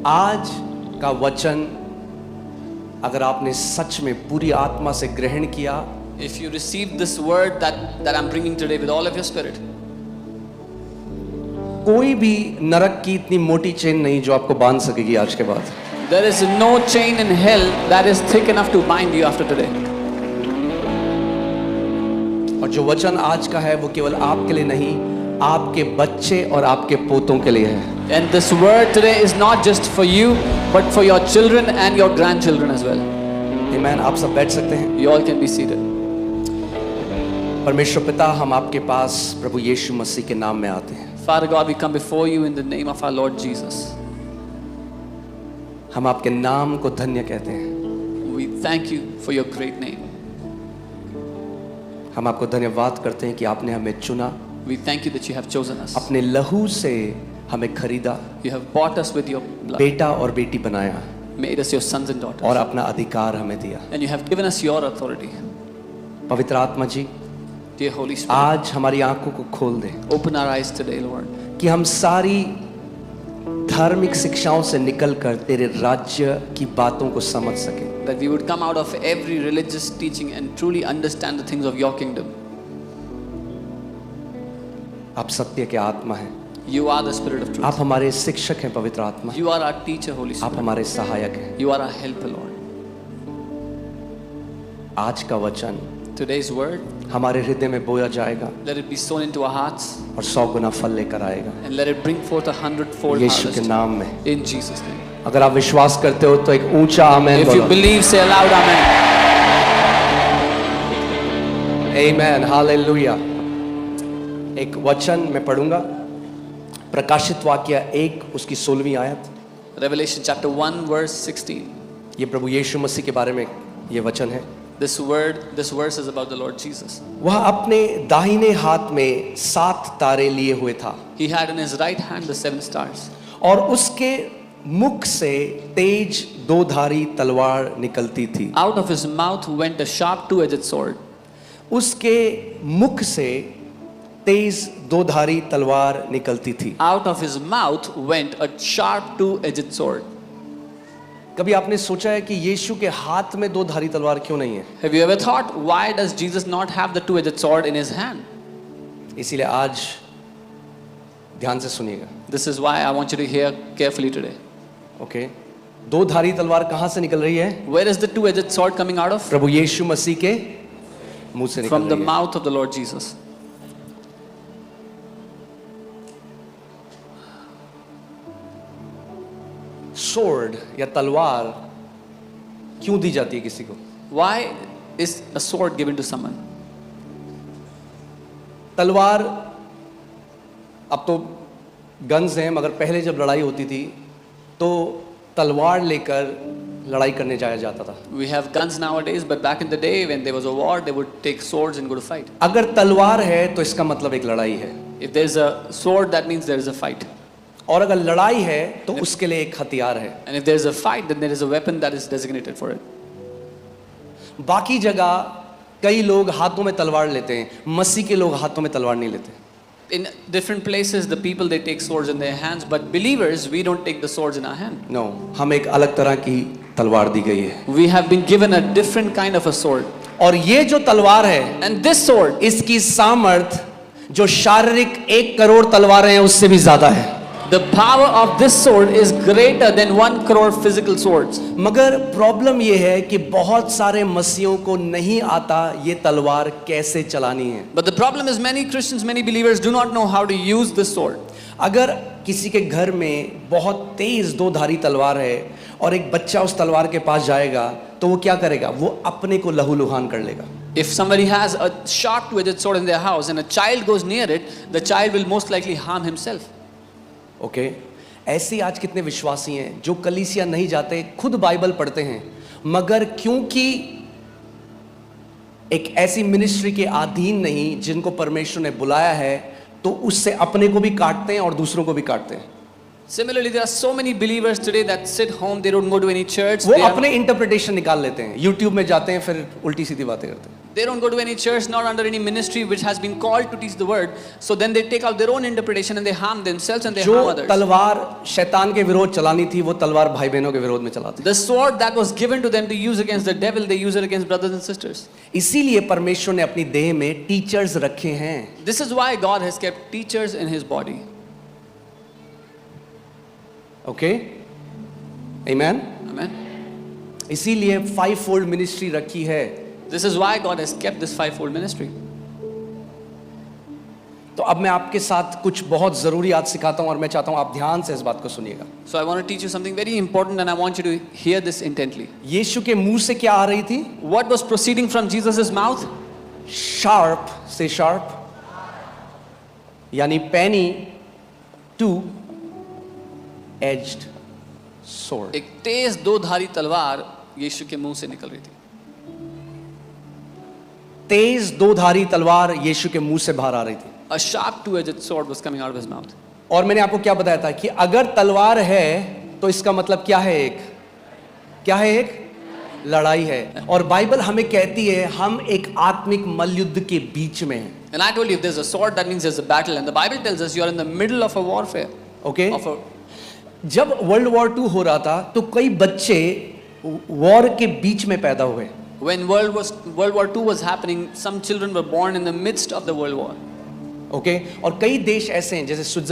आज का वचन अगर आपने सच में पूरी आत्मा से ग्रहण किया, if you receive this word that I'm bringing today with all of your spirit, कोई भी नरक की इतनी मोटी चेन नहीं जो आपको बांध सकेगी आज के बाद। there is no chain in hell that is thick enough to bind you after today. और जो वचन आज का है वो केवल आपके लिए नहीं, आपके बच्चे और आपके पोतों के लिए है। And this word today is not just for you, but for your children and your grandchildren as well. आमीन। आप सब बैठ सकते हैं। You all can be seated. परमेश्वर पिता, हम आपके पास प्रभु यीशु मसीह के नाम में आते हैं। Father God, we come before you in the name of our Lord Jesus. हम आपके नाम को धन्य कहते हैं। We thank you for your great name. हम आपको धन्यवाद करते हैं कि आपने हमें चुना, We thank you that you have chosen us. अपने लहू से हमें खरीदा, You have bought us with your blood, बेटा और बेटी बनाया made us your sons and daughters, और अपना अधिकार हमें दिया। and you have given us your authority. पवित्र आत्मा जी, Dear Holy Spirit, आज हमारी आंखों को खोल दे open our eyes today, Lord, कि हम सारी धार्मिक शिक्षाओं से निकलकर तेरे राज्य की बातों को समझ सकें। that we would come out of every religious teaching and truly understand the things of your kingdom. आप सत्य के आत्मा हैं, You are the Spirit of truth. आप हमारे शिक्षक हैं पवित्र आत्मा, You are our teacher, Holy आप Spirit. हमारे सहायक हैं। You are our helper, Lord. आज का वचन Today's word, हमारे हृदय में बोया जाएगा let it be sown into our hearts और 100 गुना फल लेकर आएगा, and let it bring forth 100-fold यीशु के harvest नाम में। in Jesus' name. अगर आप विश्वास करते हो तो एक ऊंचा आमेन If you बोलो। believe, say aloud, Amen. आमेन, हालेलुया। एक वचन मैं पढ़ूंगा, प्रकाशित वाक्य 1 उसकी 16वीं आयत। Revelation chapter 1 verse 16. ये प्रभु यीशु मसीह के बारे में ये वचन है। This verse is about the Lord Jesus. वह अपने दाहिने हाथ में 7 तारे लिए हुए था He had in his right hand the 7 stars. और उसके मुख से तेज 2-धारी तलवार निकलती थी। Out of his mouth went a sharp 2-edged sword. उसके मुख से तेज 2-धारी तलवार निकलती थी। Out of his mouth went a sharp 2-edged sword. कभी आपने सोचा है कि यीशु के हाथ में 2-धारी तलवार क्यों नहीं है? Have you ever thought, why does Jesus not have the 2-edged sword in his hand? इसीलिए आज ध्यान से सुनिएगा। This is why I want you to hear carefully today. Okay, 2-धारी तलवार कहाँ से निकल रही है? Where is the 2-edged sword coming out of? प्रभु यीशु मसीह के मुंह से निकल From the रही है। mouth of the Lord Jesus. Sword या तलवार क्यों दी जाती है किसी को? Why is a sword given to someone? तलवार अब तो गन्स हैं, मगर पहले जब लड़ाई होती थी तो तलवार लेकर लड़ाई करने जाया जाता था। We have guns nowadays, but back in the day when there was a war, they would take swords and go to fight. अगर तलवार है तो इसका मतलब एक लड़ाई है, If there's a sword, that means there is a fight. और अगर लड़ाई है तो उसके लिए एक हथियार है। And if there's a fight, then there is a weapon that is designated for it. बाकी जगह कई लोग हाथों में तलवार लेते हैं, मसीह के लोग हाथों में तलवार नहीं लेते। In different places, the people, they take swords in their hands, but believers, we don't take the swords in our hand. No, हम एक अलग तरह की तलवार दी गई है। We have been given a different kind of a sword. और ये जो तलवार है, And this sword, इसकी सामर्थ जो शारीरिक 1 करोड़ तलवारें हैं उससे भी ज्यादा है। the power of this sword is greater than 1 crore physical swords. मगर प्रॉब्लम ये है कि बहुत सारे मसीहों को नहीं आता ये तलवार कैसे चलानी है। But the problem is many Christians, many believers do not know how to use this sword. अगर किसी के घर में बहुत तेज 2-धारी तलवार है और एक बच्चा उस तलवार के पास जाएगा तो वो क्या करेगा? वो अपने को लहूलुहान कर लेगा। If somebody has a sharp 2-edged sword in their house and a child goes near it, the child will most likely harm himself. Okay, ऐसे आज कितने विश्वासी हैं जो कलीसिया नहीं जाते, खुद बाइबल पढ़ते हैं, मगर क्योंकि एक ऐसी मिनिस्ट्री के अधीन नहीं जिनको परमेश्वर ने बुलाया है, तो उससे अपने को भी काटते हैं और दूसरों को भी काटते हैं। Similarly, there are so many believers today that sit home, they don't go to any church. वो They, are- अपने इंटरप्रिटेशन निकाल लेते हैं, यूट्यूब में जाते हैं, फिर उल्टी सीधी बातें करते हैं. they don't go to any church, not under any ministry which has been called to teach the word. So then they take out their own interpretation and they harm themselves and they जो harm others. तलवार शैतान के विरोध चलानी थी, वो तलवार भाई बहनों के विरोध में चलाते. The sword that was given to them to use against the devil, they use it against brothers and sisters. इसीलिए परमेश्वर ने अपनी देह में टीचर्स रखे हैं. This is why God has kept teachers in his body. Okay, amen. Amen. इसीलिए 5-fold ministry रखी है. This is why God has kept this fivefold ministry. तो अब मैं आपके साथ कुछ बहुत ज़रूरी आज सिखाता हूँ और मैं चाहता हूँ आप ध्यान से इस बात को सुनिएगा. So I want to teach you something very important and I want you to hear this intently. यीशु के मुंह से क्या आ रही थी? What was proceeding from Jesus' mouth? Sharp से शार्प, यानी पेनी टू एज्ड स्वॉर्ड. एक तेज दो धारी तलवार यीशु के मुंह से निकल रही थी. तेज दो धारी तलवार यीशु के मुंह से बाहर आ रही थी. A sharp two-edged sword was coming out of his mouth. और मैंने आपको क्या बताया था कि अगर तलवार है तो इसका मतलब क्या है? एक लड़ाई है. और बाइबल हमें कहती है हम एक आत्मिक मल्लयुद्ध के बीच में हैं. And I told you if there's a sword that means there's a battle and the Bible tells us you are in the middle of a warfare. Okay, Of a, जब वर्ल्ड वॉर 2 हो रहा था तो कई बच्चे war के बीच में पैदा हुए. when World War II was happening, some children were born in the midst of the World War. Okay, और कई देश ऐसे हैं जैसे स्विट्जरलैंड